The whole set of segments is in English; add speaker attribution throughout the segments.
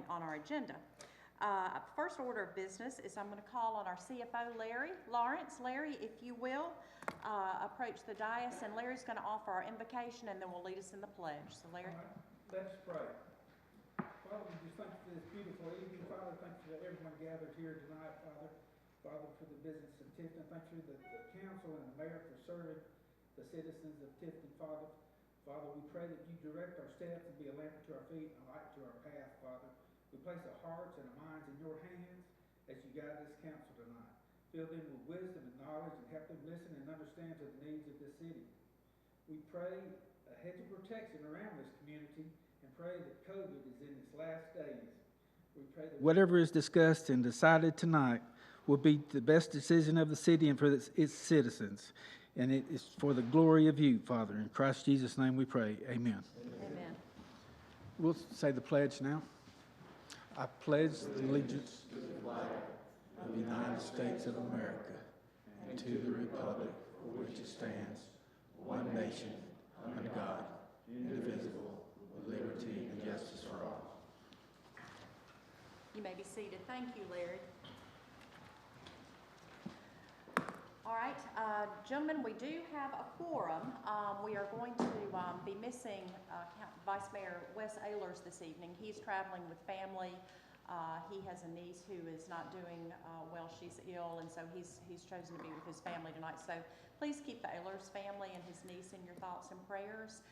Speaker 1: on our agenda. First order of business is I'm going to call on our CFO, Larry Lawrence. Larry, if you will, approach the dais, and Larry's going to offer our invocation, and then we'll lead us in the pledge. So, Larry.
Speaker 2: All right, let's pray. Father, we just thank you for this beautiful evening. Father, thank you for everyone gathered here tonight, Father. Father, for the business of Tifton. Thank you for the council and the mayor for serving the citizens of Tifton, Father. Father, we pray that you direct our steps and be a lamp to our feet and a light to our path, Father. We place our hearts and our minds in your hands as you guide this council tonight. Fill them with wisdom and knowledge and help them listen and understand to the needs of this city. We pray a hedge of protection around this community and pray that COVID is in its last days. We pray that whatever is discussed and decided tonight will be the best decision of the city and for its citizens. And it is for the glory of you, Father. In Christ Jesus' name we pray. Amen.
Speaker 1: Amen.
Speaker 2: We'll say the pledge now. I pledge allegiance to the flag of the United States of America and to the republic for which it stands, one nation, under God, indivisible, with liberty and justice for all.
Speaker 1: You may be seated. Thank you, Larry. All right, gentlemen, we do have a quorum. We are going to be missing Vice Mayor Wes Ehlers this evening. He's traveling with family. He has a niece who is not doing well. She's ill, and so he's chosen to be with his family tonight. So please keep the Ehlers family and his niece in your thoughts and prayers.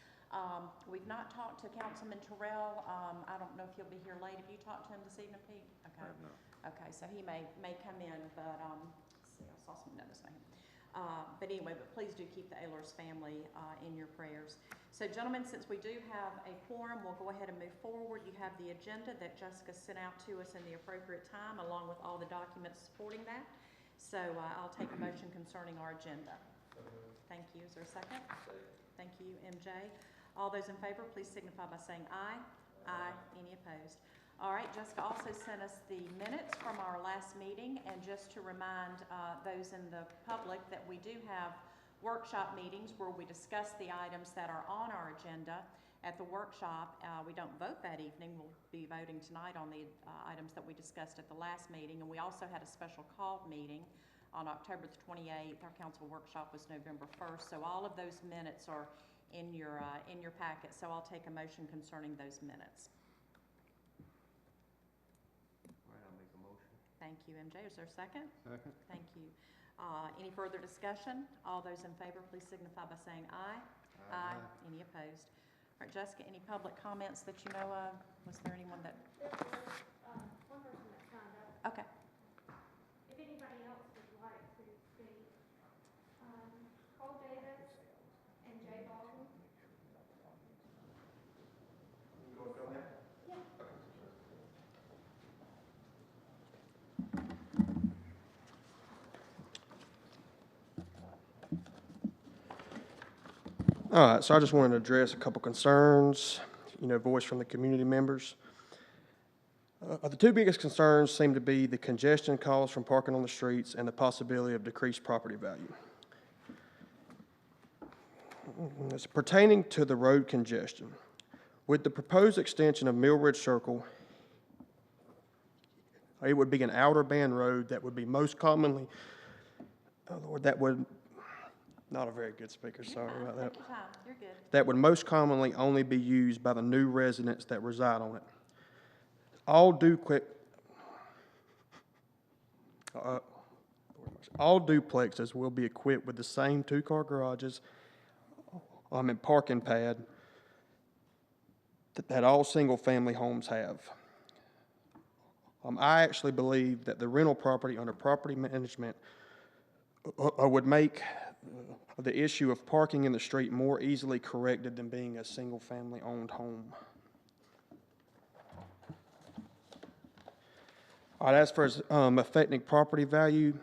Speaker 1: We've not talked to Councilman Terrell. I don't know if he'll be here late. Have you talked to him this evening, Pete? Okay. No. Okay, so he may come in, but let's see, I saw some notice on him. But anyway, but please do keep the Ehlers family in your prayers. So, gentlemen, since we do have a quorum, we'll go ahead and move forward. You have the agenda that Jessica sent out to us in the appropriate time, along with all the documents supporting that. So I'll take a motion concerning our agenda. Thank you. Is there a second? Thank you, MJ. All those in favor, please signify by saying aye. Aye. Any opposed? All right, Jessica also sent us the minutes from our last meeting, and just to remind those in the public that we do have workshop meetings where we discuss the items that are on our agenda. At the workshop, we don't vote that evening. We'll be voting tonight on the items that we discussed at the last meeting, and we also had a special called meeting on October the 28th. Our council workshop was November 1st, so all of those minutes are in your packet, so I'll take a motion concerning those minutes. Thank you, MJ. Is there a second?
Speaker 3: Second.
Speaker 1: Thank you. Any further discussion? All those in favor, please signify by saying aye. Aye. Any opposed? All right, Jessica, any public comments that you know of? Was there anyone that?
Speaker 4: There was one person that signed up.
Speaker 1: Okay.
Speaker 4: If anybody else would like to speak, Cole Davis and Jay Baldwin.
Speaker 3: You want to go ahead?
Speaker 4: Yeah.
Speaker 3: All right, so I just wanted to address a couple concerns, voiced from the community members. The two biggest concerns seem to be the congestion caused from parking on the streets and the possibility of decreased property value. It's pertaining to the road congestion. With the proposed extension of Mill Ridge Circle, it would be an outer band road that would be most commonly, not a very good speaker, sorry about that.
Speaker 1: Take your time. You're good.
Speaker 3: That would most commonly only be used by the new residents that reside on it. All duplexes will be equipped with the same two-car garages and parking pad that all single-family homes have. I actually believe that the rental property under property management would make the issue of parking in the street more easily corrected than being a single-family owned home. All right, as far as affecting property value,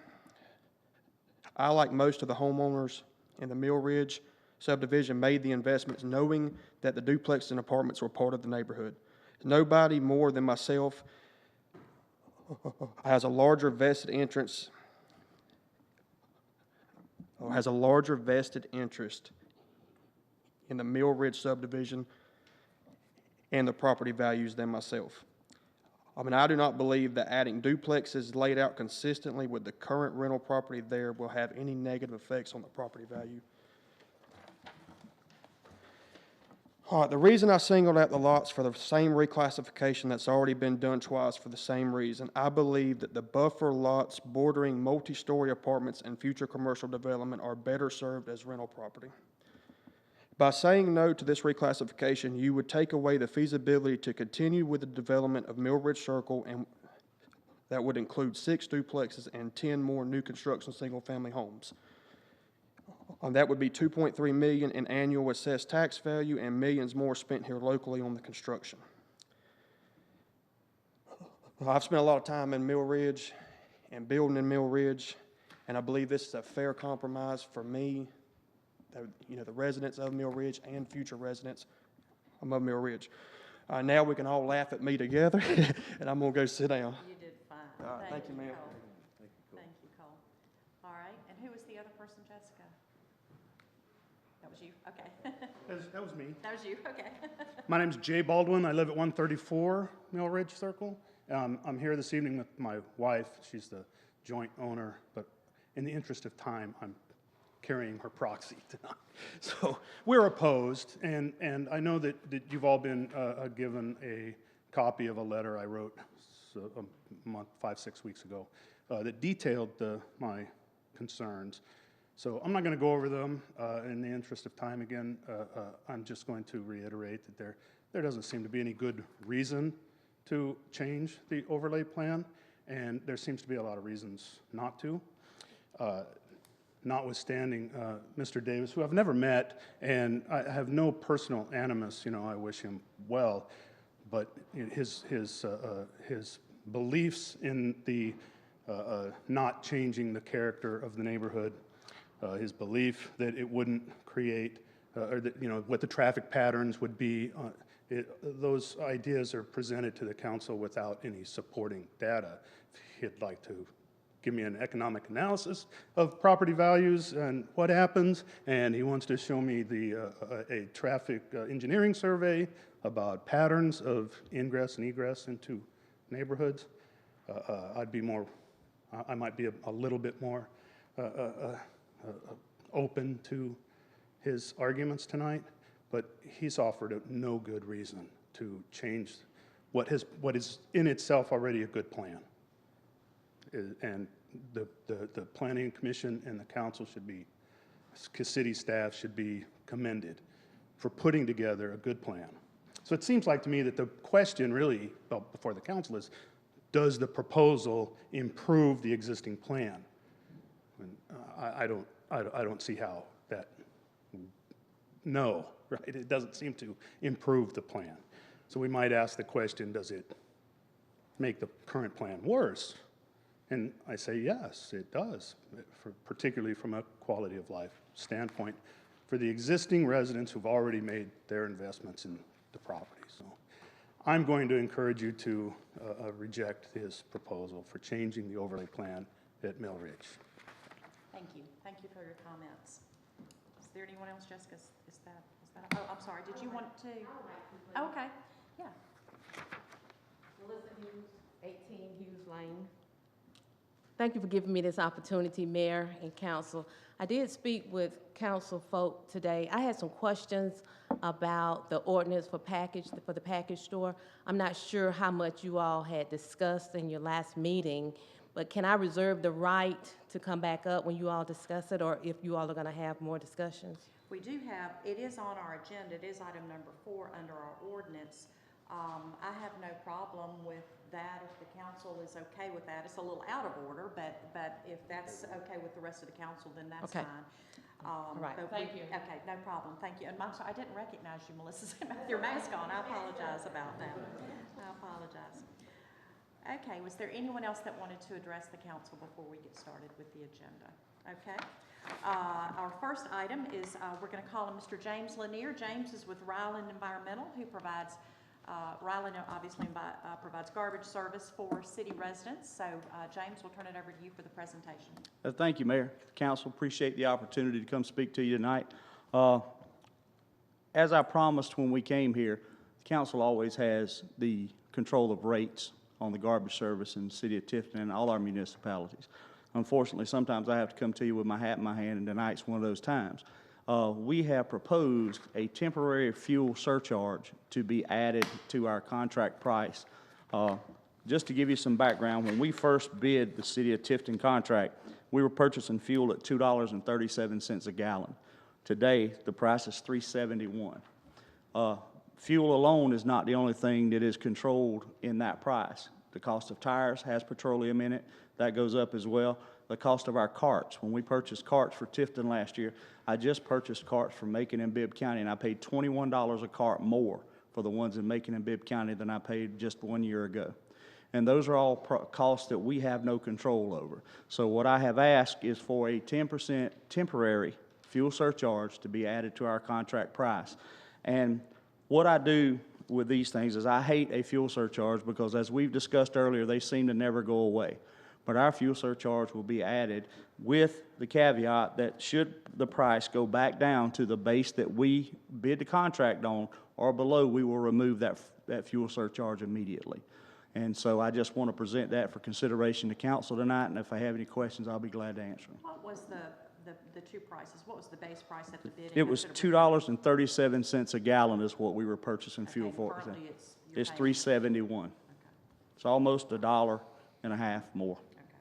Speaker 3: I, like most of the homeowners in the Mill Ridge subdivision, made the investments knowing that the duplexes and apartments were part of the neighborhood. Nobody more than myself has a larger vested interest in the Mill Ridge subdivision and the property values than myself. I do not believe that adding duplexes laid out consistently with the current rental property there will have any negative effects on the property value. All right, the reason I singled out the lots for the same reclassification that's already been done twice for the same reason, I believe that the buffer lots bordering multi-story apartments and future commercial development are better served as rental property. By saying no to this reclassification, you would take away the feasibility to continue with the development of Mill Ridge Circle, and that would include 6 duplexes and 10 more new construction single-family homes. That would be $2.3 million in annual assessed tax value and millions more spent here locally on the construction. I've spent a lot of time in Mill Ridge and building in Mill Ridge, and I believe this is a fair compromise for me, the residents of Mill Ridge and future residents of Mill Ridge. Now we can all laugh at me together, and I'm going to go sit down.
Speaker 1: You did fine.
Speaker 3: All right, thank you, ma'am.
Speaker 1: Cole. Thank you, Cole. All right, and who was the other person, Jessica? That was you, okay.
Speaker 5: That was me.
Speaker 1: That was you, okay.
Speaker 5: My name's Jay Baldwin. I live at 134 Mill Ridge Circle. I'm here this evening with my wife. She's the joint owner, but in the interest of time, I'm carrying her proxy tonight. So we're opposed, and I know that you've all been given a copy of a letter I wrote a month, 5-6 weeks ago that detailed my concerns. So I'm not going to go over them in the interest of time again. I'm just going to reiterate that there doesn't seem to be any good reason to change the overlay plan, and there seems to be a lot of reasons not to. Notwithstanding Mr. Davis, who I've never met, and I have no personal animus, I wish him well, but his beliefs in the not changing the character of the neighborhood, his belief that it wouldn't create, or that, what the traffic patterns would be, those ideas are presented to the council without any supporting data. If he'd like to give me an economic analysis of property values and what happens, and he wants to show me a traffic engineering survey about patterns of ingress and egress into neighborhoods, I might be a little bit more open to his arguments tonight, but he's offered no good reason to change what is in itself already a good plan. And the planning commission and the council city staff should be commended for putting together a good plan. So it seems like to me that the question really, before the council is, does the proposal improve the existing plan? And, I don't see how that, no, right? It doesn't seem to improve the plan. So we might ask the question, does it make the current plan worse? And I say yes, it does, particularly from a quality of life standpoint for the existing residents who've already made their investments in the property. So I'm going to encourage you to reject his proposal for changing the overlay plan at Mill Ridge.
Speaker 1: Thank you. Thank you for your comments. Is there anyone else, Jessica? Is that, oh, I'm sorry. Did you want to? Oh, okay. Yeah.
Speaker 6: Melissa Hughes, 18 Hughes Lane. Thank you for giving me this opportunity, Mayor and Council. I did speak with council folk today. I had some questions about the ordinance for the package store. I'm not sure how much you all had discussed in your last meeting, but can I reserve the right to come back up when you all discuss it, or if you all are going to have more discussions?
Speaker 1: We do have, it is on our agenda. It is item number 4 under our ordinance. I have no problem with that if the council is okay with that. It's a little out of order, but if that's okay with the rest of the council, then that's
Speaker 6: Okay.
Speaker 1: fine.
Speaker 6: All right, thank you.
Speaker 1: Okay, no problem, thank you. And I'm sorry, I didn't recognize you, Melissa, with your mask on. I apologize about that. I apologize. Okay, was there anyone else that wanted to address the council before we get started with the agenda? Okay. Our first item is, we're going to call him Mr. James Lanier. James is with Ryland Environmental, who provides Ryland obviously provides garbage service for city residents. So, James, we'll turn it over to you for the presentation.
Speaker 7: Thank you, Mayor. Council, appreciate the opportunity to come speak to you tonight. As I promised when we came here, the council always has the control of rates on the garbage service in the city of Tifton and all our municipalities. Unfortunately, sometimes I have to come to you with my hat in my hand, and tonight's one of those times. We have proposed a temporary fuel surcharge to be added to our contract price. Just to give you some background, when we first bid the city of Tifton contract, we were purchasing fuel at $2.37 a gallon. Today, the price is $3.71. Fuel alone is not the only thing that is controlled in that price. The cost of tires has petroleum in it. That goes up as well. The cost of our carts. When we purchased carts for Tifton last year, I just purchased carts from Macon and Bibb County, and I paid $21 a cart more for the ones in Macon and Bibb County than I paid just 1 year ago. And those are all costs that we have no control over. So what I have asked is for a 10% temporary fuel surcharge to be added to our contract price. And what I do with these things is I hate a fuel surcharge because, as we've discussed earlier, they seem to never go away. But our fuel surcharge will be added with the caveat that should the price go back down to the base that we bid the contract on or below, we will remove that fuel surcharge immediately. And so I just want to present that for consideration to council tonight, and if I have any questions, I'll be glad to answer them.
Speaker 1: What was the two prices? What was the base price at the bidding?
Speaker 7: It was $2.37 a gallon is what we were purchasing fuel
Speaker 1: Okay,
Speaker 7: for.
Speaker 1: currently you're
Speaker 7: It's
Speaker 1: paying-
Speaker 7: $3.71.
Speaker 1: Okay,
Speaker 7: It's almost $1.50 more.
Speaker 1: okay.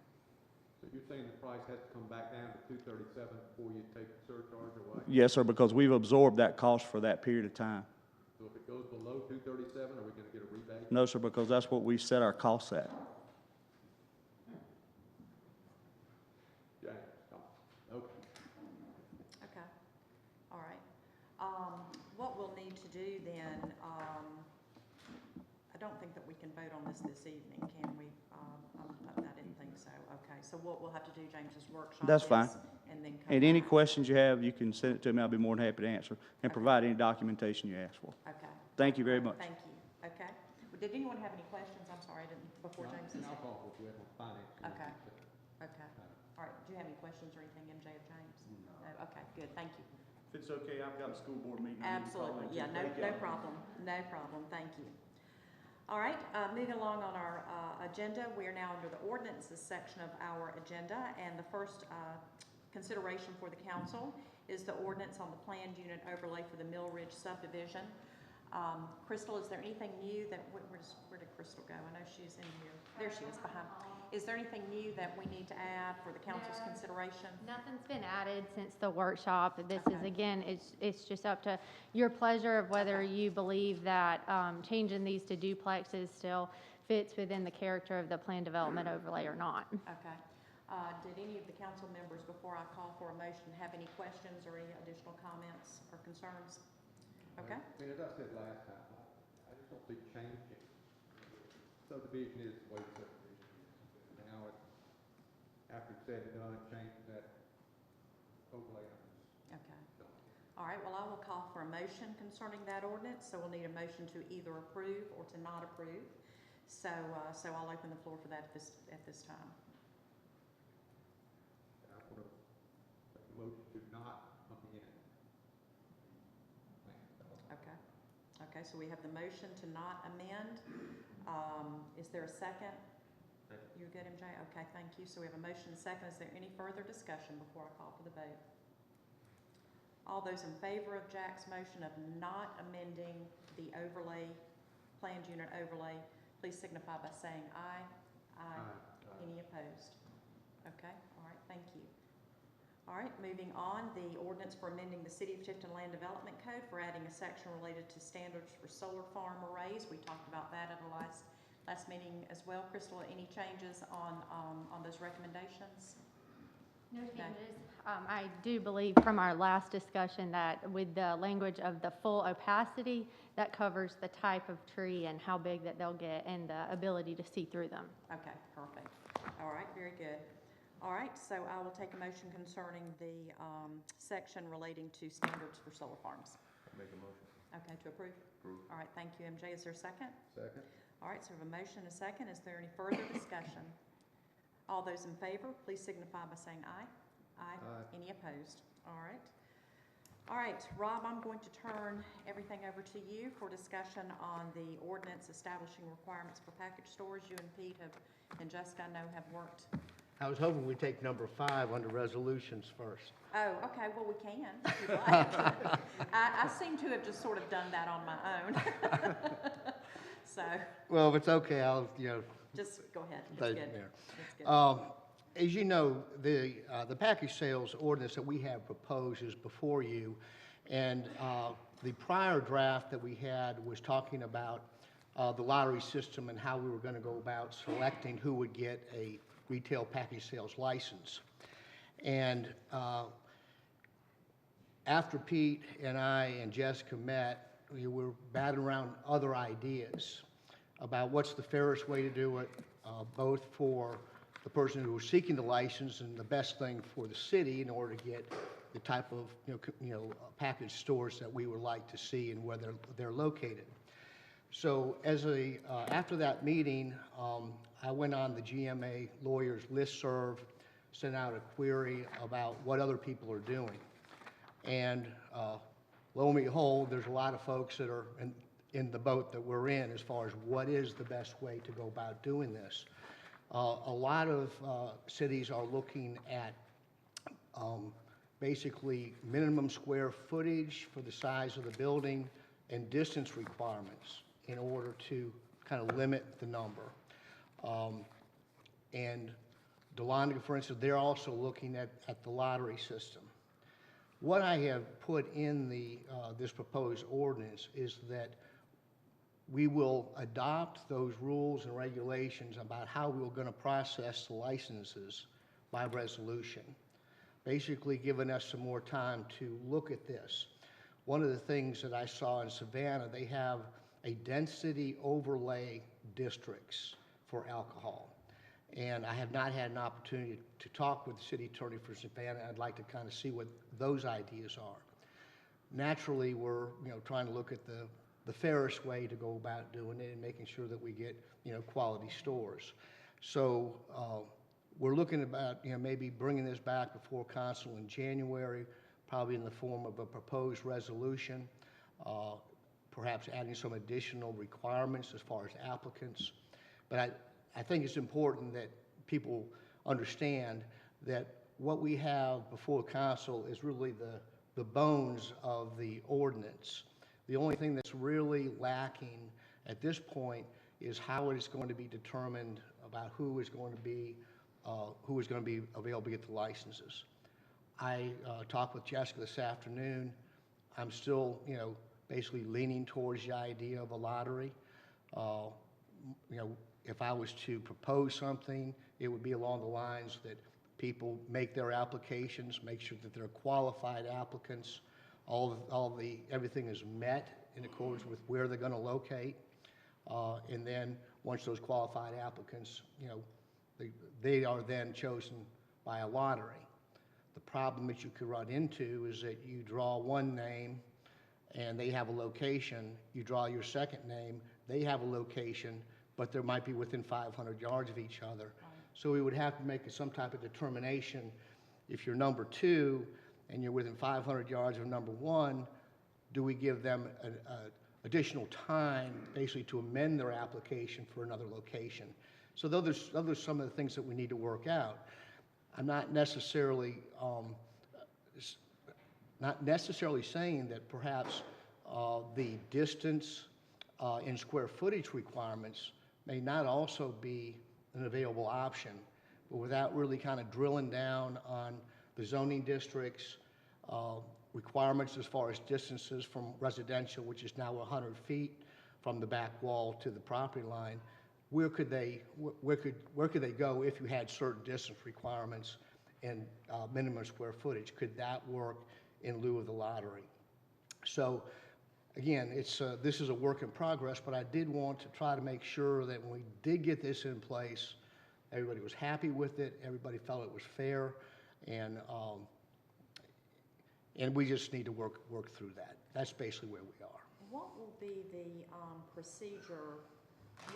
Speaker 8: So you're saying the price has to come back down to $2.37 before you take the surcharge away?
Speaker 7: Yes, sir, because we've absorbed that cost for that period of time.
Speaker 8: So if it goes below $2.37, are we gonna get a rebate?
Speaker 7: No, sir, because that's what we set our costs at.
Speaker 8: James, come on. Okay.
Speaker 1: Okay, all right. What we'll need to do then, I don't think that we can vote on this evening, can we? I didn't think so. Okay, so what we'll have to do, James, is workshop
Speaker 7: That's
Speaker 1: this
Speaker 7: fine.
Speaker 1: and then come
Speaker 7: And any
Speaker 1: back.
Speaker 7: questions you have, you can send it to me. I'll be more than happy to answer and
Speaker 1: Okay.
Speaker 7: provide any documentation you ask for.
Speaker 1: Okay.
Speaker 7: Thank you very much.
Speaker 1: Thank you, okay. Well, did anyone have any questions? I'm sorry, I didn't, before James says.
Speaker 8: I'll talk with you on finance.
Speaker 1: Okay. Okay, all right. Do you have any questions or anything, MJ or James? No. Okay, good, thank you.
Speaker 7: If it's okay, I've got a school board meeting.
Speaker 1: Absolutely, yeah, no problem, thank you. All right, moving along on our agenda, we are now under the ordinances section of our agenda, and the first consideration for the council is the ordinance on the planned unit overlay for the Mill Ridge subdivision. Crystal, is there anything new that, where did Crystal go? I know she's in here. There she is behind. Is there anything new that we need to add for the council's
Speaker 4: No.
Speaker 1: consideration?
Speaker 4: Nothing's been added since the workshop. This is,
Speaker 1: Okay.
Speaker 4: again, it's just up to your pleasure of whether
Speaker 1: Okay.
Speaker 4: you believe that changing these to duplexes still fits within the character of the plan development overlay or not.
Speaker 1: Okay. Did any of the council members, before I call for a motion, have any questions or any additional comments or concerns? Okay?
Speaker 8: I mean, as I said last time, I just don't see changing. Subdivision is the way subdivision is. Now, after it's said and done, changing that overlay.
Speaker 1: Okay. All right, well, I will call for a motion concerning that ordinance, so we'll need a motion to either approve or to not approve. So I'll open the floor for that at this time.
Speaker 8: I want to make a motion to not amend.
Speaker 1: Okay. Okay, so we have the motion to not amend. Is there a second? You're good, MJ? Okay, thank you. So we have a motion and a second. Is there any further discussion before I call for the vote? All those in favor of Jack's motion of not amending the overlay, planned unit overlay, please signify by saying aye. Aye. Any opposed? Okay, all right, thank you. All right, moving on, the ordinance for amending the City of Tifton Land Development Code for adding a section related to standards for solar farm arrays. We talked about that at the last meeting as well. Crystal, any changes on those recommendations?
Speaker 4: No
Speaker 1: Okay.
Speaker 4: changes. I do believe from our last discussion that with the language of the full opacity, that covers the type of tree and how big that they'll get and the ability to see through them.
Speaker 1: Okay, perfect. All right, very good. All right, so I will take a motion concerning the section relating to standards for solar farms.
Speaker 8: Make a motion.
Speaker 1: Okay, to approve? Approve. All right, thank you, MJ. Is there a second?
Speaker 8: Second.
Speaker 1: All right, so we have a motion and a second. Is there any further discussion? All those in favor, please signify by saying aye. Aye.
Speaker 8: Aye.
Speaker 1: Any opposed? All right. All right, Rob, I'm going to turn everything over to you for discussion on the ordinance establishing requirements for package stores. You and Pete and Jessica, I know, have worked.
Speaker 9: I was hoping we'd take number 5 under resolutions first.
Speaker 1: Oh, okay, well, we can, if you'd like. I seem to have just sort of done that on my own. So,
Speaker 9: Well, if it's okay,
Speaker 1: just go ahead. It's
Speaker 9: Thank
Speaker 1: good.
Speaker 9: you, Mayor.
Speaker 1: It's good.
Speaker 9: As you know, the package sales ordinance that we have proposed is before you, and the prior draft that we had was talking about the lottery system and how we were going to go about selecting who would get a retail package sales license. And after Pete and I and Jessica met, we were batting around other ideas about what's the fairest way to do it, both for the person who was seeking the license and the best thing for the city in order to get the type of package stores that we would like to see and where they're located. So after that meeting, I went on the GMA lawyers listserv, sent out a query about what other people are doing. And lo and behold, there's a lot of folks that are in the boat that we're in as far as what is the best way to go about doing this. A lot of cities are looking at basically minimum square footage for the size of the building and distance requirements in order to kind of limit the number. And Dahlonega, for instance, they're also looking at the lottery system. What I have put in this proposed ordinance is that we will adopt those rules and regulations about how we're going to process the licenses by resolution, basically giving us some more time to look at this. One of the things that I saw in Savannah, they have a density overlay districts for alcohol. And I have not had an opportunity to talk with the city attorney for Savannah. I'd like to kind of see what those ideas are. Naturally, we're trying to look at the fairest way to go about doing it and making sure that we get quality stores. So we're looking about maybe bringing this back before council in January, probably in the form of a proposed resolution, perhaps adding some additional requirements as far as applicants. But I think it's important that people understand that what we have before council is really the bones of the ordinance. The only thing that's really lacking at this point is how it is going to be determined about who is going to be available to get the licenses. I talked with Jessica this afternoon. I'm still, basically leaning towards the idea of a lottery. If I was to propose something, it would be along the lines that people make their applications, make sure that they're qualified applicants, everything is met in accordance with where they're going to locate, and then once those qualified applicants, they are then chosen by a lottery. The problem that you could run into is that you draw one name and they have a location, you draw your second name, they have a location, but they might be within 500 yards of each other. So we would have to make some type of determination. If you're number 2 and you're within 500 yards of number 1, do we give them additional time basically to amend their application for another location? So those are some of the things that we need to work out. I'm not necessarily saying that perhaps the distance in square footage requirements may not also be an available option, but without really kind of drilling down on the zoning districts, requirements as far as distances from residential, which is now 100 feet from the back wall to the property line, where could they go if you had certain distance requirements and minimum square footage? Could that work in lieu of the lottery? So again, this is a work in progress, but I did want to try to make sure that when we did get this in place, everybody was happy with it, everybody felt it was fair, and we just need to work through that. That's basically where we are.
Speaker 1: What will be the procedure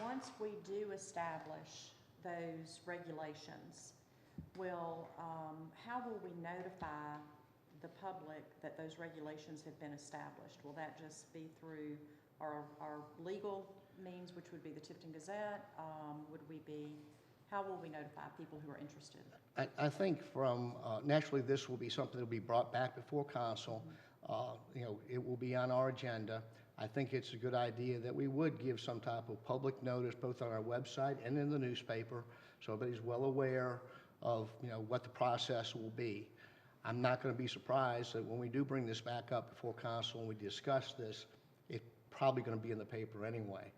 Speaker 1: once we do establish those regulations? How will we notify the public that those regulations have been established? Will that just be through our legal means, which would be the Tifton Gazette? How will we notify people who are interested?
Speaker 9: I think from, naturally, this will be something that will be brought back before council. It will be on our agenda. I think it's a good idea that we would give some type of public notice, both on our website and in the newspaper, so everybody's well aware of, what the process will be. I'm not going to be surprised that when we do bring this back up before council and we discuss this, it's probably going to be in the paper anyway.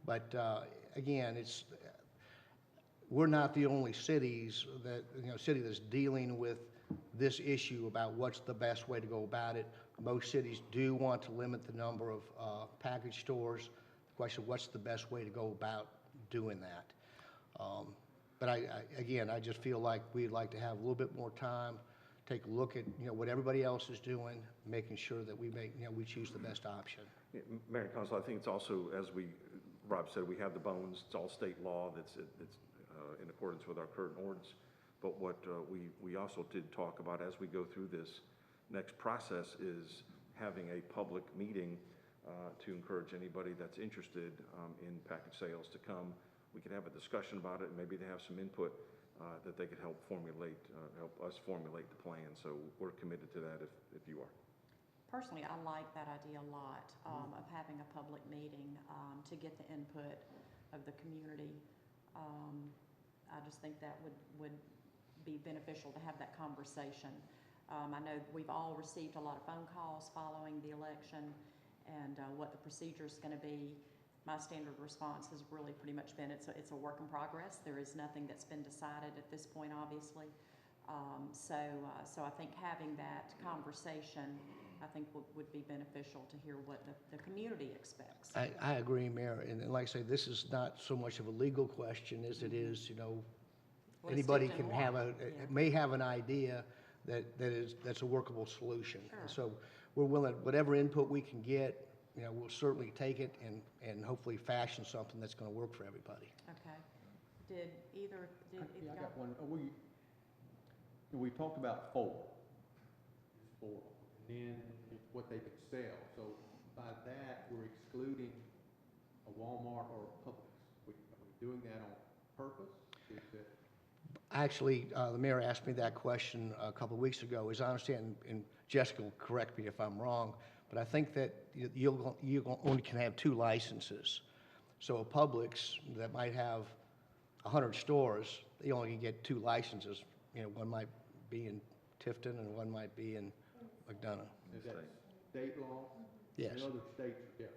Speaker 9: But again, we're not the only city that's dealing with this issue about what's the best way to go about it. Most cities do want to limit the number of package stores. The question, what's the best way to go about doing that? But I just feel like we'd like to have a little bit more time, take a look at, what everybody else is doing, making sure that we we choose the best option.
Speaker 10: Yeah, Mayor and Council, I think it's also, as Rob said, we have the bones. It's all state law that's in accordance with our current ordinance. But what we also did talk about as we go through this next process is having a public meeting to encourage anybody that's interested in package sales to come. We could have a discussion about it, and maybe they have some input that they could help us formulate the plan. So we're committed to that if you are.
Speaker 1: Personally, I like that idea a lot, of having a public meeting to get the input of the community. I just think that would be beneficial to have that conversation. I know we've all received a lot of phone calls following the election and what the procedure is going to be. My standard response has really pretty much been it's a work in progress. There is nothing that's been decided at this point, obviously. So I think having that conversation, I think would be beneficial to hear what the community expects.
Speaker 9: I agree, Mayor, and like I say, this is not so much of a legal question as it is,
Speaker 1: What
Speaker 9: anybody
Speaker 1: is
Speaker 9: can
Speaker 1: Tifton
Speaker 9: have
Speaker 1: want?
Speaker 9: may have an idea that's a workable solution.
Speaker 1: Sure.
Speaker 9: And so we're willing, whatever input we can get, we'll certainly take it and hopefully fashion something that's going to work for everybody.
Speaker 1: Okay. Did
Speaker 8: Yeah, I
Speaker 1: y'all-
Speaker 8: got one. We talked about four, and then what they could sell. So by that, we're excluding a Walmart or a Publix. Are we doing that on purpose?
Speaker 9: Actually, the mayor asked me that question a couple of weeks ago. As I understand, and Jessica will correct me if I'm wrong, but I think that you only can have 2 licenses. So a Publix that might have 100 stores, they only can get 2 licenses. One might be in Tifton and one might be in McDonough.
Speaker 8: Is that state law?
Speaker 9: Yes.
Speaker 8: And other states are different.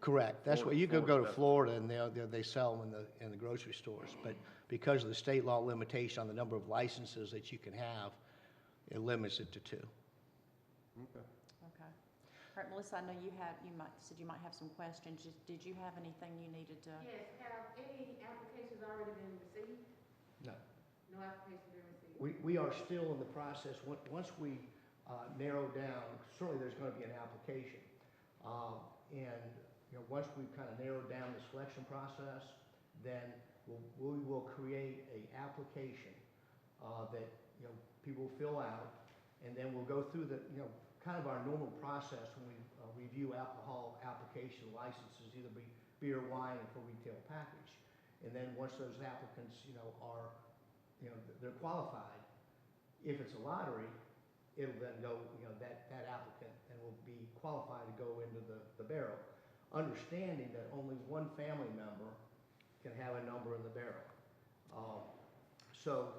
Speaker 9: Correct. That's what you could go to
Speaker 10: Florida,
Speaker 9: Florida and they sell them in the grocery stores. But because of the state law limitation on the number of licenses that you can have, it limits it to 2.
Speaker 8: Okay.
Speaker 1: Okay. All right, Melissa, I know said you might have some questions. Did you have anything you needed to?
Speaker 6: Yes, have any applications already been received?
Speaker 9: No.
Speaker 6: No applications been received?
Speaker 9: We are still in the process. Once we narrow down, certainly there's going to be an application. And once we've kind of narrowed down the selection process, then we will create a application that people fill out, and then we'll go through the kind of our normal process when we review alcohol application licenses, either be beer, wine, or for retail package. And then once those applicants are they're qualified, if it's a lottery, it'll then go that applicant and will be qualified to go into the barrel, understanding that only one family member can have a number in the barrel. So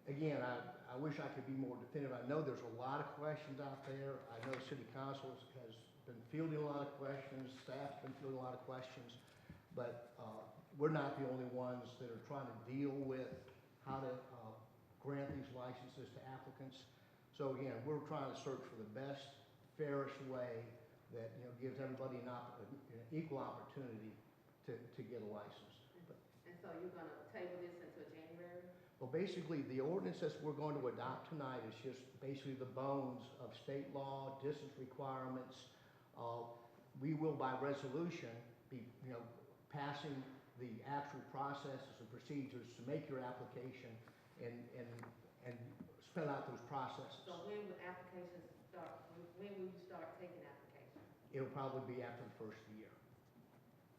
Speaker 9: again, I wish I could be more definitive. I know there's a lot of questions out there. I know City Council has been fielding a lot of questions, staff's been fielding a lot of questions, but we're not the only ones that are trying to deal with how to grant these licenses to applicants. So again, we're trying to search for the best, fairest way that gives everybody an equal opportunity to get a license.
Speaker 6: And so you're going to table this until January?
Speaker 9: Well, basically, the ordinance that we're going to adopt tonight is just basically the bones of state law, distance requirements. We will, by resolution, be passing the actual processes and procedures to make your application and and spell out those processes.
Speaker 6: So when will applications start, when will you start taking applications?
Speaker 9: It'll probably be after the first year.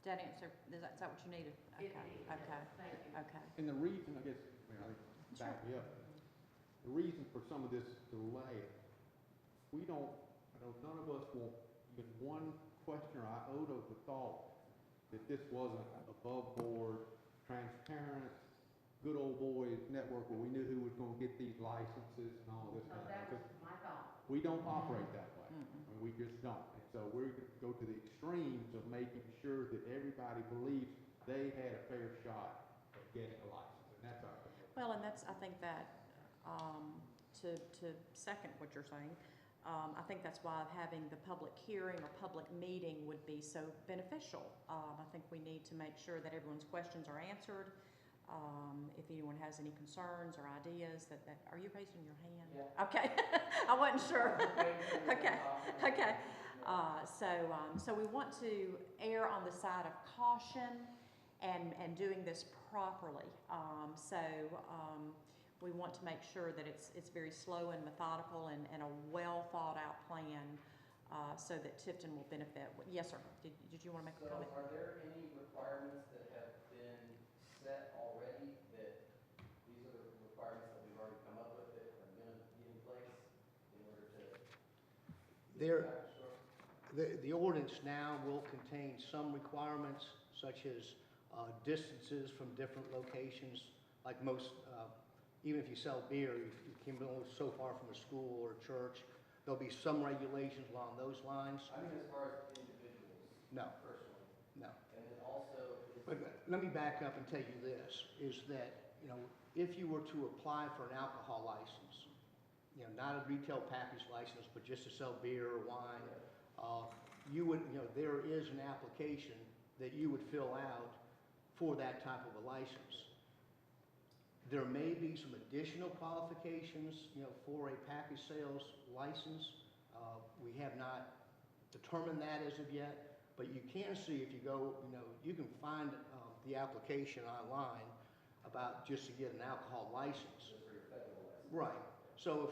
Speaker 1: Did that answer, is that what you needed?
Speaker 6: It
Speaker 1: Okay,
Speaker 6: is,
Speaker 1: okay,
Speaker 6: thank you.
Speaker 1: okay.
Speaker 8: And the reason, I guess, back me up, the reason for some of this delay, we don't, I know none of us want even one question or iota of the thought that this wasn't above board, transparent, good old boys network where we knew who was gonna get these licenses and all this
Speaker 6: So
Speaker 8: kind of
Speaker 6: that
Speaker 8: stuff.
Speaker 6: was my thought.
Speaker 8: We don't operate that way. I mean, we just don't. And so we're going to go to the extremes of making sure that everybody believes they had a fair shot at getting a license, and that's our commitment.
Speaker 1: Well, and that's, I think that, to second what you're saying, I think that's why having the public hearing or public meeting would be so beneficial. I think we need to make sure that everyone's questions are answered. If anyone has any concerns or ideas are you raising your hand? Yeah. Okay, I wasn't sure. Okay, okay. So we want to err on the side of caution and doing this properly. We want to make sure that it's very slow and methodical and a well thought out plan so that Tifton will benefit. Yes, sir. Did you want to make a comment?
Speaker 11: So are there any requirements that have been set already that these are the requirements that we've already come up with that are going to be in place in order to?
Speaker 9: The ordinance now will contain some requirements such as distances from different locations, like most, even if you sell beer, you can go so far from a school or a church. There'll be some regulations along those lines.
Speaker 11: I mean, as far as individuals.
Speaker 9: No.
Speaker 11: Personally.
Speaker 9: No.
Speaker 11: And then also.
Speaker 9: But let me back up and tell you this, is that, if you were to apply for an alcohol license, not a retail package license, but just to sell beer or wine, you would, there is an application that you would fill out for that type of a license. There may be some additional qualifications, for a package sales license. We have not determined that as of yet, but you can see if you go, you can find the application online about just to get an alcohol license. Right. So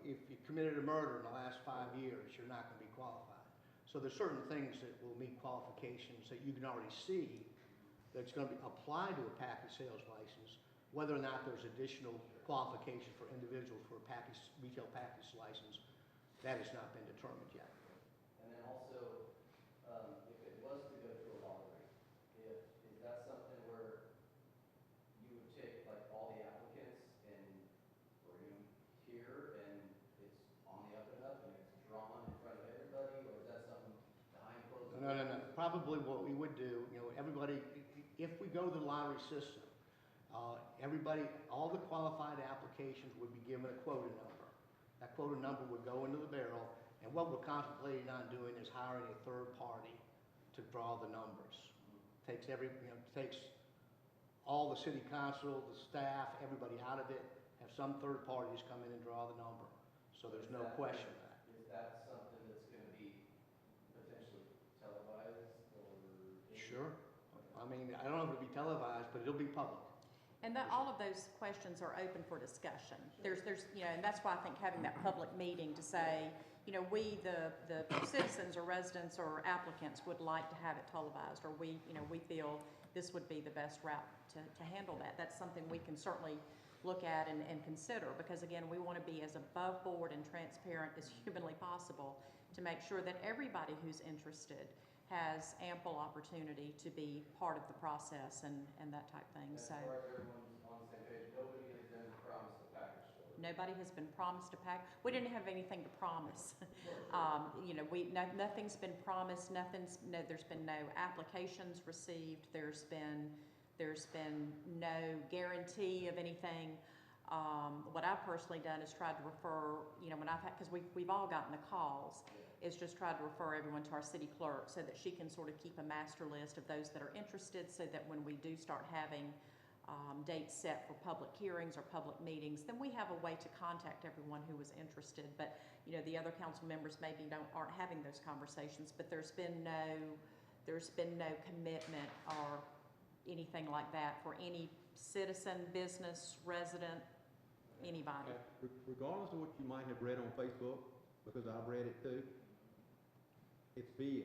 Speaker 9: if you committed a murder in the last 5 years, you're not going to be qualified. So there's certain things that will meet qualifications that you can already see that's going to be applied to a package sales license. Whether or not there's additional qualifications for individuals for a retail package license, that has not been determined yet.
Speaker 11: And then also, if it was to go to a lottery, is that something where you would take like all the applicants and bring them here and it's on the up and up and it's drawn in front of everybody, or is that something behind closed doors?
Speaker 9: No. Probably what we would do, everybody, if we go to the lottery system, all the qualified applications would be given a quota number. That quota number would go into the barrel, and what we're contemplating on doing is hiring a third party to draw the numbers. Takes all the city council, the staff, everybody out of it, have some third parties come in and draw the number. So there's no question of that.
Speaker 11: Is that something that's going to be potentially televised or?
Speaker 9: Sure. I mean, I don't know if it'll be televised, but it'll be public.
Speaker 1: And all of those questions are open for discussion. There's, and that's why I think having that public meeting to say, we, the citizens or residents or applicants would like to have it televised, or we feel this would be the best route to handle that. That's something we can certainly look at and consider, because again, we want to be as above board and transparent as humanly possible to make sure that everybody who's interested has ample opportunity to be part of the process and that type thing.
Speaker 11: As far as everyone's on the same page, nobody has been promised a package store.
Speaker 1: Nobody has been promised a pack. We didn't have anything to promise. Nothing's been promised. There's been no applications received. There's been no guarantee of anything. What I've personally done is tried to refer, when I've had, because we've all gotten the calls, is just tried to refer everyone to our city clerk so that she can sort of keep a master list of those that are interested, so that when we do start having dates set for public hearings or public meetings, then we have a way to contact everyone who was interested. But the other council members maybe aren't having those conversations, but there's been no commitment or anything like that for any citizen, business, resident, anybody.
Speaker 8: Regardless of what you might have read on Facebook, because I've read it too, it's BS.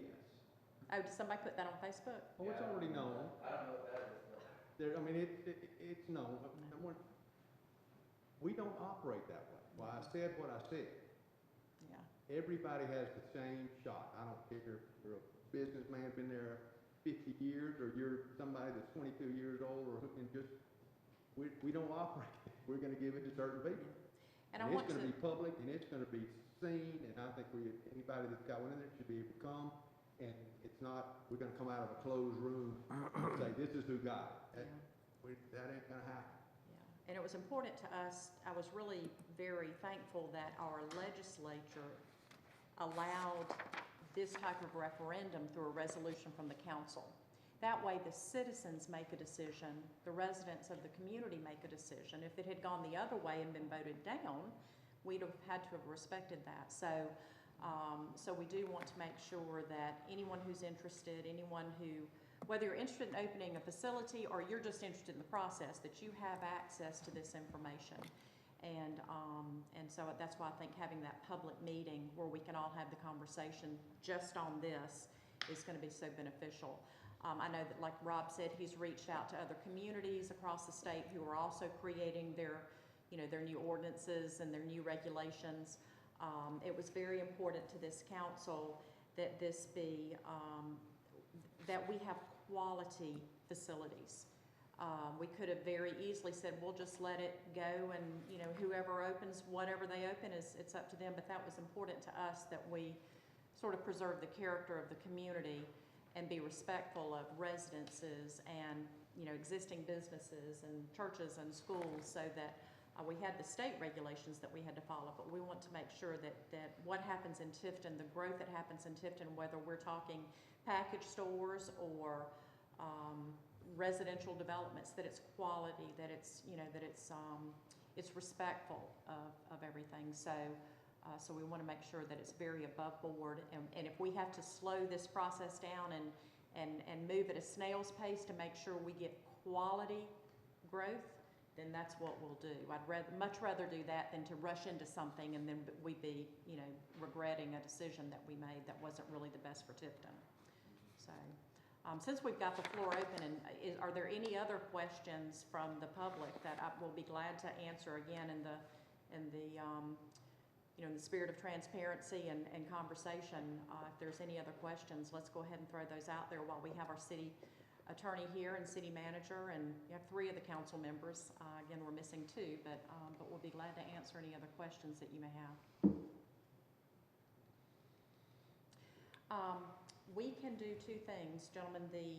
Speaker 1: Oh, did somebody put that on Facebook?
Speaker 8: Oh, it's already known.
Speaker 11: I don't know what that is, though.
Speaker 8: There, I mean, it's known. We don't operate that way. Well, I said what I said.
Speaker 1: Yeah.
Speaker 8: Everybody has the same shot. I don't care if you're a businessman, been there 50 years, or you're somebody that's 22 years old, or and just, we don't operate. We're gonna give it to certain people.
Speaker 1: And I
Speaker 8: it's
Speaker 1: want
Speaker 8: gonna
Speaker 1: to,
Speaker 8: be public, and it's gonna be seen, and I think anybody that's got one in there should be able to come, and it's not, we're gonna come out of a closed room and say, this is who got it. That ain't gonna happen.
Speaker 1: yeah. And it was important to us, I was really very thankful that our legislature allowed this type of referendum through a resolution from the council. That way the citizens make a decision, the residents of the community make a decision. If it had gone the other way and been voted down, we'd have had to have respected that. So we do want to make sure that anyone who's interested, anyone who, whether you're interested in opening a facility or you're just interested in the process, that you have access to this information. And so that's why I think having that public meeting where we can all have the conversation just on this is going to be so beneficial. I know that, like Rob said, he's reached out to other communities across the state who are also creating their new ordinances and their new regulations. It was very important to this council that this be, that we have quality facilities. We could have very easily said, we'll just let it go, and whoever opens whatever they open it's up to them. But that was important to us, that we sort of preserve the character of the community and be respectful of residences and existing businesses and churches and schools, so that we had the state regulations that we had to follow, but we want to make sure that what happens in Tifton, the growth that happens in Tifton, whether we're talking package stores or residential developments, that it's quality, that it's it's respectful of everything. So we want to make sure that it's very above board, and if we have to slow this process down and move at a snail's pace to make sure we get quality growth, then that's what we'll do. I'd much rather do that than to rush into something and then we'd be regretting a decision that we made that wasn't really the best for Tifton. So since we've got the floor open, and are there any other questions from the public that I will be glad to answer again in the spirit of transparency and conversation? If there's any other questions, let's go ahead and throw those out there while we have our city attorney here and city manager, and you have 3 of the council members. Again, we're missing 2, but we'll be glad to answer any other questions that you may have. We can do 2 things, gentlemen. The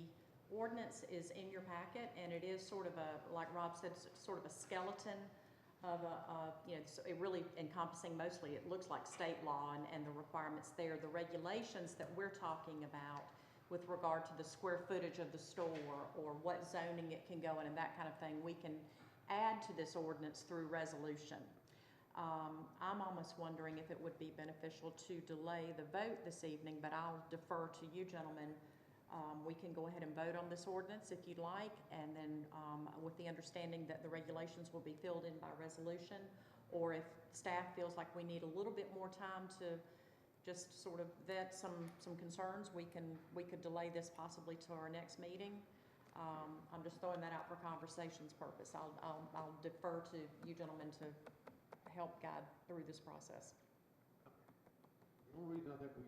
Speaker 1: ordinance is in your packet, and it is sort of like Rob said, sort of a skeleton of it really encompassing mostly, it looks like state law and the requirements there. The regulations that we're talking about with regard to the square footage of the store or what zoning it can go in and that kind of thing, we can add to this ordinance through resolution. I'm almost wondering if it would be beneficial to delay the vote this evening, but I'll defer to you gentlemen. We can go ahead and vote on this ordinance if you'd like, and then with the understanding that the regulations will be filled in by resolution, or if staff feels like we need a little bit more time to just sort of vet some concerns, we could delay this possibly to our next meeting. I'm just throwing that out for conversation's purpose. I'll defer to you gentlemen to help guide through this process.
Speaker 8: The only reason I think we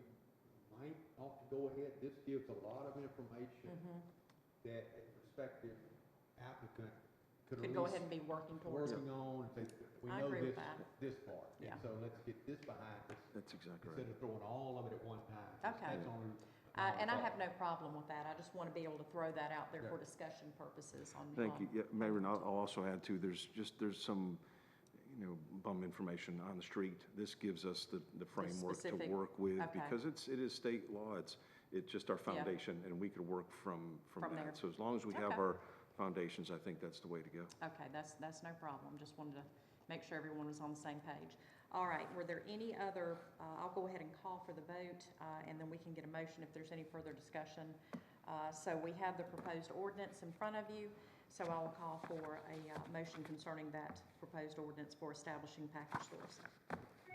Speaker 8: might ought to go ahead, this gives a lot of information that a prospective applicant could
Speaker 1: Go ahead and be working towards.
Speaker 8: working on, and say, we
Speaker 1: I
Speaker 8: know
Speaker 1: agree with
Speaker 8: this part.
Speaker 1: Yeah.
Speaker 8: And so let's get this behind us.
Speaker 10: That's exactly
Speaker 8: Instead
Speaker 10: right.
Speaker 8: of throwing all of it at one time.
Speaker 1: Okay.
Speaker 8: That's only.
Speaker 1: And I have no problem with that. I just want to be able to throw that out there for discussion purposes on.
Speaker 10: Thank you. Yeah, Mayor, and I'll also add too, there's some, bum information on the street. This gives us the framework to
Speaker 1: specific-
Speaker 10: work with,
Speaker 1: okay.
Speaker 10: because it is state law. It's just our foundation, and we could work from
Speaker 1: From there.
Speaker 10: that. So as long as we have
Speaker 1: Okay.
Speaker 10: our foundations, I think that's the way to go.
Speaker 1: Okay, that's no problem. Just wanted to make sure everyone was on the same page. All right, were there any other, I'll go ahead and call for the vote, and then we can get a motion if there's any further discussion. So we have the proposed ordinance in front of you. So I will call for a motion concerning that proposed ordinance for establishing package stores.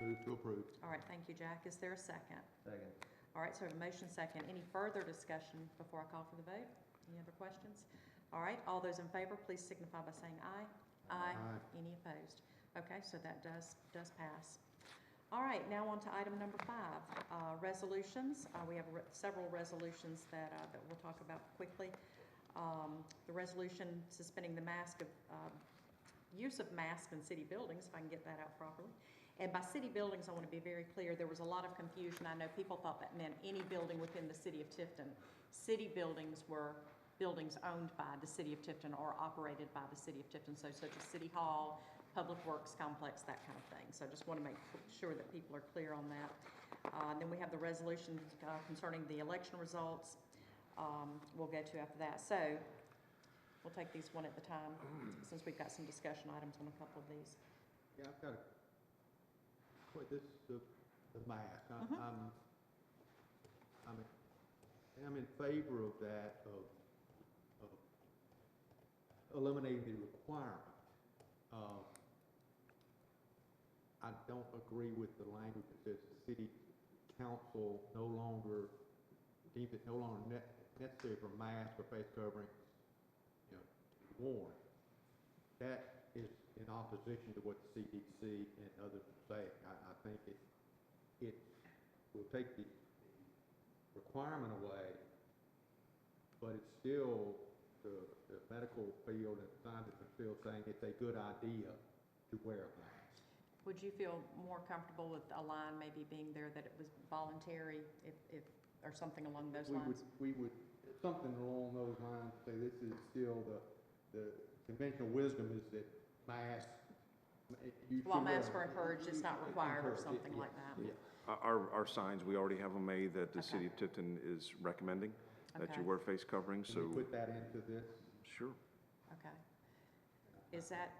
Speaker 8: Move to approve.
Speaker 1: All right, thank you, Jack. Is there a second?
Speaker 11: Second.
Speaker 1: All right, so we have a motion second. Any further discussion before I call for the vote? Any other questions? All right, all those in favor, please signify by saying aye. Aye.
Speaker 8: Aye.
Speaker 1: Any opposed? Okay, so that does pass. All right, now on to item number 5, resolutions. We have several resolutions that we'll talk about quickly. The resolution suspending the use of masks in city buildings, if I can get that out properly. And by city buildings, I want to be very clear, there was a lot of confusion. I know people thought that meant any building within the city of Tifton. City buildings were buildings owned by the city of Tifton or operated by the city of Tifton, so such as City Hall, Public Works Complex, that kind of thing. So I just want to make sure that people are clear on that. Then we have the resolution concerning the election results. We'll go to after that. So we'll take these one at a time since we've got some discussion items on a couple of these.
Speaker 8: Yeah, I've got a, the mask. I'm in favor of that, of eliminating the requirement. I don't agree with the language that says the city council deems it no longer necessary for mask or face covering, to be worn. That is in opposition to what the CDC and others say. I think it will take the requirement away, but it's still the medical field and scientific field saying it's a good idea to wear a mask.
Speaker 1: Would you feel more comfortable with a line maybe being there that it was voluntary if or something along those lines?
Speaker 8: We would, something along those lines, say this is still the conventional wisdom is that masks.
Speaker 1: While masks are encouraged, it's not required or something like that.
Speaker 8: Yeah.
Speaker 10: Our signs, we already have them made that the
Speaker 1: Okay.
Speaker 10: city of Tifton is recommending that
Speaker 1: Okay.
Speaker 10: you wear face coverings, so.
Speaker 8: Can you put that into this?
Speaker 10: Sure.
Speaker 1: Okay. Is that,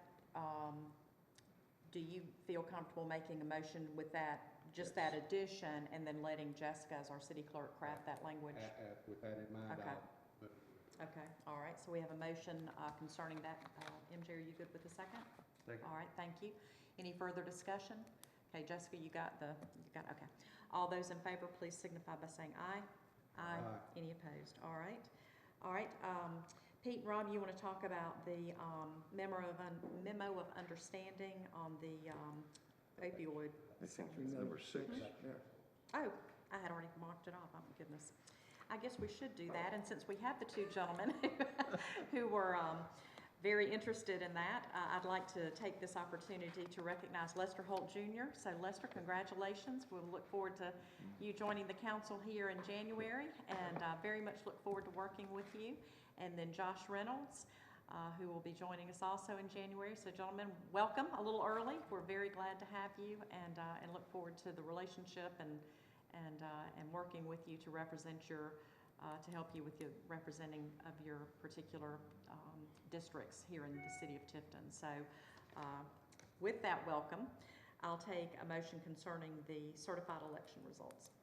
Speaker 1: do you feel comfortable making a motion with that, just that addition, and then letting Jessica, as our city clerk, craft that language?
Speaker 8: With that in mind,
Speaker 1: Okay.
Speaker 8: I'll.
Speaker 1: Okay, all right, so we have a motion concerning that. MJ, are you good with the second?
Speaker 11: Second.
Speaker 1: All right, thank you. Any further discussion? Okay, Jessica, okay. All those in favor, please signify by saying aye. Aye.
Speaker 8: Aye.
Speaker 1: Any opposed? All right. All right, Pete and Rob, you want to talk about the memo of understanding on the opioid?
Speaker 10: I think it's number 6.
Speaker 1: Oh, I had already marked it off, oh my goodness. I guess we should do that, and since we have the two gentlemen who were very interested in that, I'd like to take this opportunity to recognize Lester Holt Jr. So Lester, congratulations. We'll look forward to you joining the council here in January, and very much look forward to working with you. And then Josh Reynolds, who will be joining us also in January. So gentlemen, welcome a little early. We're very glad to have you, and look forward to the relationship and working with you to represent to help you with the representing of your particular districts here in the city of Tifton. So with that welcome, I'll take a motion concerning the certified election results.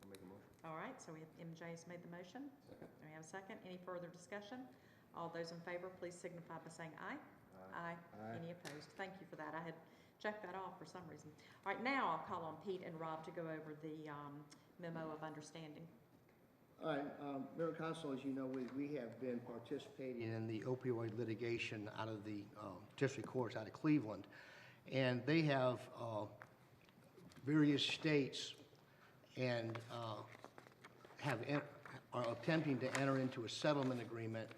Speaker 11: I'll make a motion.
Speaker 1: All right, so we have MJ's made the motion.
Speaker 11: Second.
Speaker 1: We have a second. Any further discussion? All those in favor, please signify by saying aye. Aye.
Speaker 8: Aye.
Speaker 1: Any opposed? Thank you for that. I had checked that off for some reason. All right, now I'll call on Pete and Rob to go over the memo of understanding.
Speaker 9: All right, Mayor and Council, as you know, we have been participating in the opioid litigation out of the district courts out of Cleveland. And they have various states and are attempting to enter into a settlement agreement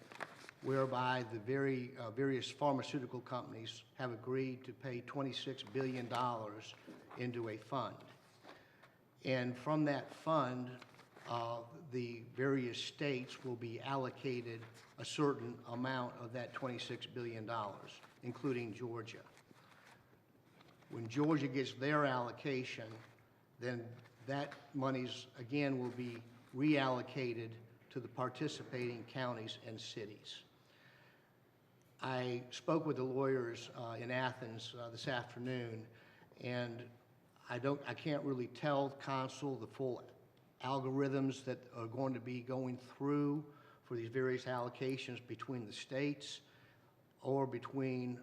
Speaker 9: whereby the various pharmaceutical companies have agreed to pay $26 billion into a fund. And from that fund, the various states will be allocated a certain amount of that $26 billion, including Georgia. When Georgia gets their allocation, then that monies, again, will be reallocated to the participating counties and cities. I spoke with the lawyers in Athens this afternoon, and I can't really tell council the full algorithms that are going to be going through for these various allocations between the states. or between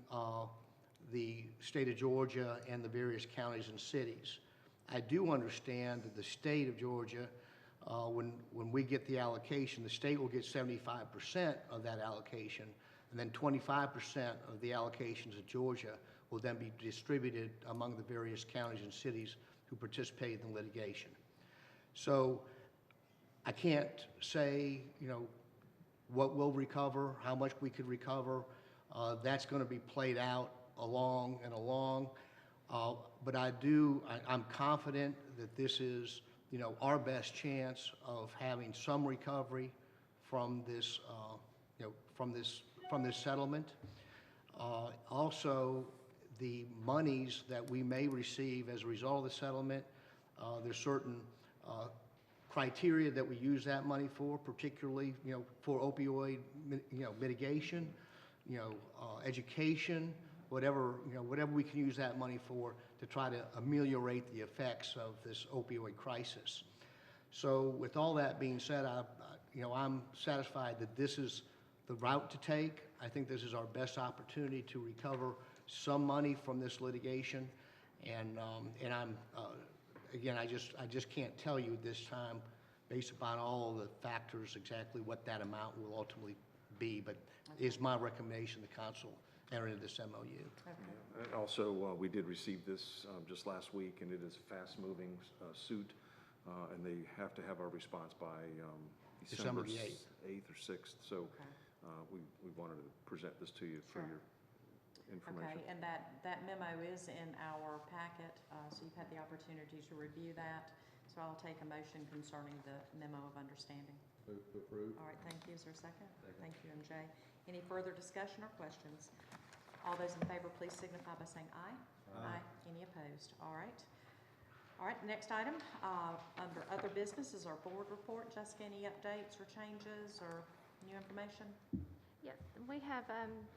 Speaker 9: the state of Georgia and the various counties and cities. I do understand that the state of Georgia, when we get the allocation, the state will get 75% of that allocation, and then 25% of the allocations of Georgia will then be distributed among the various counties and cities who participate in the litigation. So I can't say, what we'll recover, how much we could recover. That's going to be played out along. But I'm confident that this is, our best chance of having some recovery from this, from this settlement. Also, the monies that we may receive as a result of the settlement, there's certain criteria that we use that money for, particularly, for opioid, mitigation, education, whatever we can use that money for to try to ameliorate the effects of this opioid crisis. So with all that being said, I'm satisfied that this is the route to take. I think this is our best opportunity to recover some money from this litigation, and I'm again, I just can't tell you at this time, based upon all the factors, exactly what that amount will ultimately be, but is my recommendation the council enter into this MOU.
Speaker 10: And also, we did receive this just last week, and it is a fast-moving suit, and they have to have our response by
Speaker 9: December
Speaker 10: December
Speaker 9: the 8th.
Speaker 10: 8th or 6th. So we wanted to present this to you for your information.
Speaker 1: Okay, and that memo is in our packet, so you've had the opportunity to review that. So I'll take a motion concerning the memo of understanding.
Speaker 8: Move to approve.
Speaker 1: All right, thank you. Is there a second? Thank you, MJ. Any further discussion or questions? All those in favor, please signify by saying aye. Aye. Any opposed? All right. All right, next item, under other business is our board report. Jessica, any updates or changes or new information?
Speaker 4: Yes, we have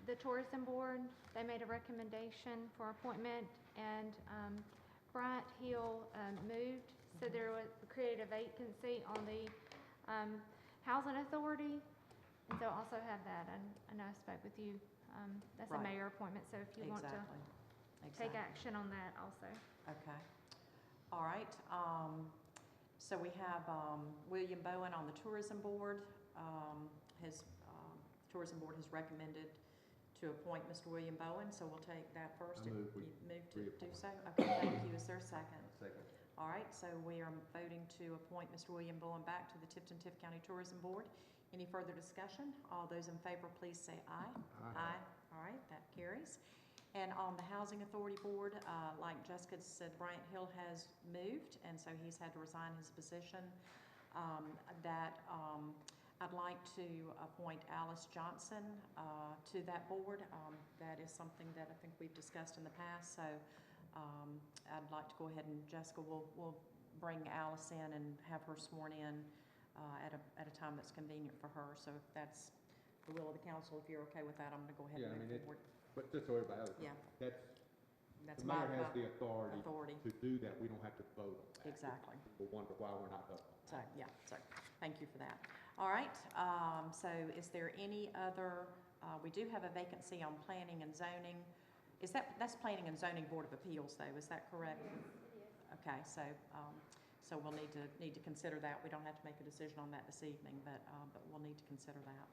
Speaker 4: the tourism board. They made a recommendation for appointment, and Bryant Hill moved, so there was created a vacancy on the housing authority, and so also have that. And I know I spoke with you. That's a
Speaker 1: Right.
Speaker 4: mayor appointment, so if you want to take action on that also.
Speaker 1: Okay. All right. So we have William Bowen on the tourism board. His tourism board has recommended to appoint Mr. William Bowen, so we'll take that first.
Speaker 8: I move we
Speaker 1: You move to do so? Okay, thank you. Is there a second?
Speaker 8: Second.
Speaker 1: All right, so we are voting to appoint Mr. William Bowen back to the Tifton-Tift County Tourism Board. Any further discussion? All those in favor, please say aye. Aye. All right, that carries. And on the Housing Authority Board, like Jessica said, Bryant Hill has moved, and so he's had to resign his position. I'd like to appoint Alice Johnson to that board. That is something that I think we've discussed in the past, so I'd like to go ahead and Jessica will bring Alice in and have her sworn in at a time that's convenient for her. So if that's the will of the council, if you're okay with that, I'm going to go ahead and move forward.
Speaker 8: But just so everybody else,
Speaker 1: Yeah.
Speaker 8: the mayor has the authority to do that. We don't have to vote on that.
Speaker 1: Exactly.
Speaker 8: People wonder why we're not voting.
Speaker 1: So, yeah, so thank you for that. All right, so is there any other, we do have a vacancy on planning and zoning. That's Planning and Zoning Board of Appeals though, is that correct? Yes. Okay, so we'll need to consider that. We don't have to make a decision on that this evening, but we'll need to consider that.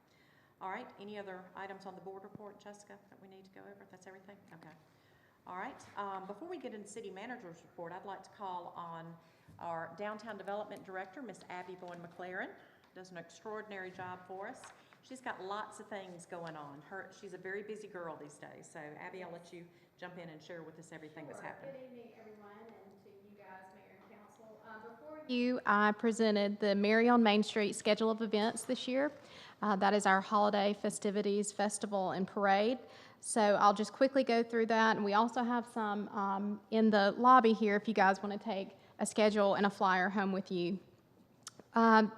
Speaker 1: All right, any other items on the board report, Jessica, that we need to go over? That's everything? Okay. All right, before we get into city manager's report, I'd like to call on our downtown development director, Miss Abby Bowen McLaren. Does an extraordinary job for us. She's got lots of things going on. She's a very busy girl these days. So Abby, I'll let you jump in and share with us everything that's happening.
Speaker 12: Good evening, everyone, and to you guys, Mayor and Council. Before you, I presented the Mary on Main Street schedule of events this year. That is our holiday festivities, festival, and parade. So I'll just quickly go through that. And we also have some in the lobby here if you guys want to take a schedule and a flyer home with you.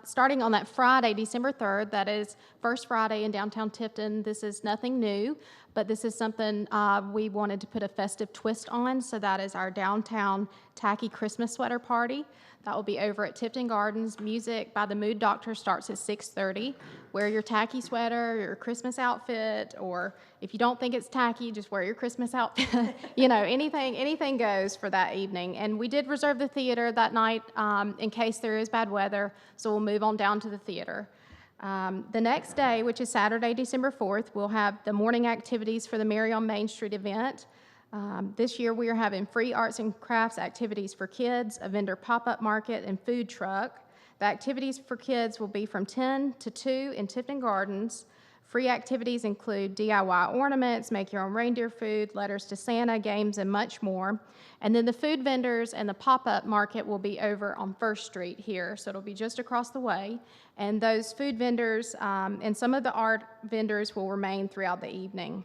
Speaker 12: Starting on that Friday, December 3rd, that is First Friday in downtown Tifton. This is nothing new, but this is something we wanted to put a festive twist on, so that is our downtown tacky Christmas sweater party. That will be over at Tifton Gardens. Music by the Mood Doctor starts at 6:30. Wear your tacky sweater, your Christmas outfit, or if you don't think it's tacky, just wear your Christmas outfit. You know, anything goes for that evening. And we did reserve the theater that night in case there is bad weather, so we'll move on down to the theater. The next day, which is Saturday, December 4th, we'll have the morning activities for the Mary on Main Street event. This year, we are having free arts and crafts activities for kids, a vendor pop-up market, and food truck. The activities for kids will be from 10 to 2 in Tifton Gardens. Free activities include DIY ornaments, make your own reindeer food, letters to Santa, games, and much more. And then the food vendors and the pop-up market will be over on First Street here, so it'll be just across the way. And those food vendors and some of the art vendors will remain throughout the evening.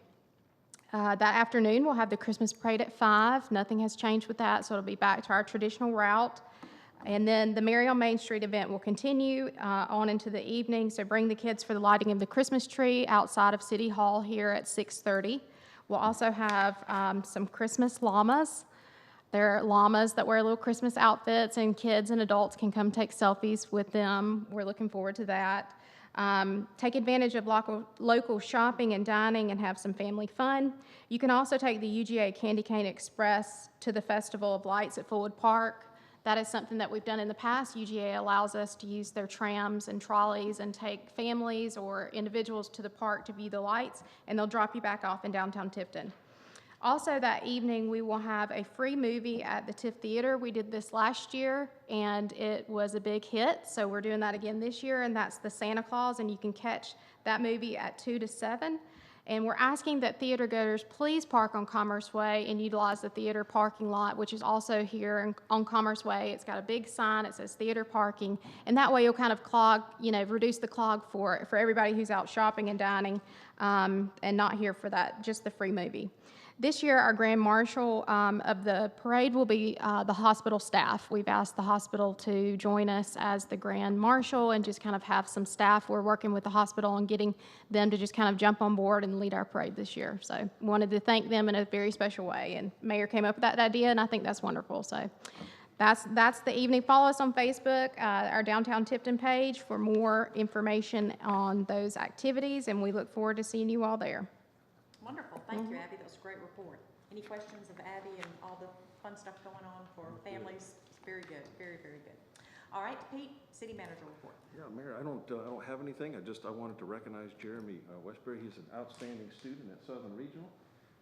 Speaker 12: That afternoon, we'll have the Christmas parade at 5. Nothing has changed with that, so it'll be back to our traditional route. And then the Mary on Main Street event will continue on into the evening, so bring the kids for the lighting of the Christmas tree outside of City Hall here at 6:30. We'll also have some Christmas llamas. There are llamas that wear little Christmas outfits, and kids and adults can come take selfies with them. We're looking forward to that. Take advantage of local shopping and dining and have some family fun. You can also take the UGA Candy Cane Express to the Festival of Lights at Fullwood Park. That is something that we've done in the past. UGA allows us to use their trams and trolleys and take families or individuals to the park to view the lights, and they'll drop you back off in downtown Tifton. Also that evening, we will have a free movie at the TIFF Theater. We did this last year, and it was a big hit, so we're doing that again this year, and that's the Santa Claus, and you can catch that movie at 2 to 7. And we're asking that theater goers please park on Commerce Way and utilize the theater parking lot, which is also here on Commerce Way. It's got a big sign that says theater parking, and that way you'll kind of reduce the clog for everybody who's out shopping and dining and not here for that, just the free movie. This year, our grand marshal of the parade will be the hospital staff. We've asked the hospital to join us as the grand marshal and just kind of have some staff. We're working with the hospital on getting them to just kind of jump on board and lead our parade this year. So wanted to thank them in a very special way. And Mayor came up with that idea, and I think that's wonderful. So that's the evening. Follow us on Facebook, our Downtown Tifton page, for more information on those activities, and we look forward to seeing you all there.
Speaker 1: Wonderful. Thank you, Abby. That was a great report. Any questions of Abby and all the fun stuff going on for families? It's very good. Very, very good. All right, Pete, City Manager report.
Speaker 10: Yeah, Mayor, I don't have anything. I wanted to recognize Jeremy Westbury. He's an outstanding student at Southern Regional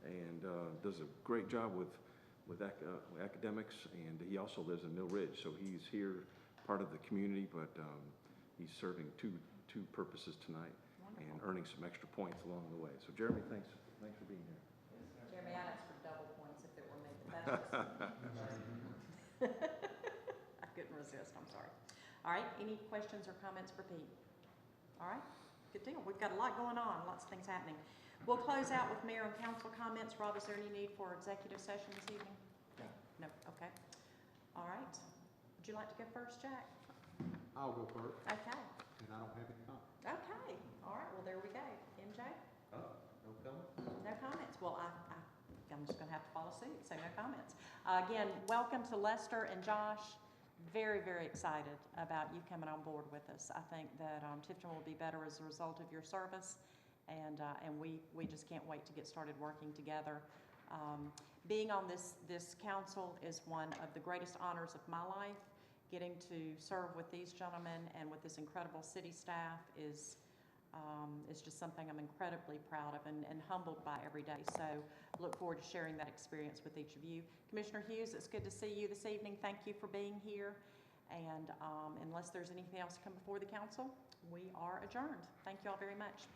Speaker 10: and does a great job with academics, and he also lives in Mill Ridge, so he's here, part of the community, but he's serving two purposes tonight. Wonderful. And earning some extra points along the way. So Jeremy, thanks for being here.
Speaker 1: Jeremy, I'd ask for double points if it were me, but I couldn't resist, I'm sorry. All right, any questions or comments for Pete? All right, good deal. We've got a lot going on, lots of things happening. We'll close out with mayor and council comments. Rob, is there any need for executive session this evening? No, okay. All right. Would you like to go first, Jack?
Speaker 8: I'll go first,
Speaker 1: Okay.
Speaker 8: and I don't have any comments.
Speaker 1: Okay, all right, well, there we go. MJ?
Speaker 8: Oh, no comments?
Speaker 1: No comments. Well, I'm just going to have to follow suit, so no comments. Again, welcome to Lester and Josh. Very, very excited about you coming on board with us. I think that Tifton will be better as a result of your service, and we just can't wait to get started working together. Being on this council is one of the greatest honors of my life. Getting to serve with these gentlemen and with this incredible city staff is just something I'm incredibly proud of and humbled by every day. So look forward to sharing that experience with each of you. Commissioner Hughes, it's good to see you this evening. Thank you for being here. And unless there's anything else to come before the council, we are adjourned. Thank you all very much.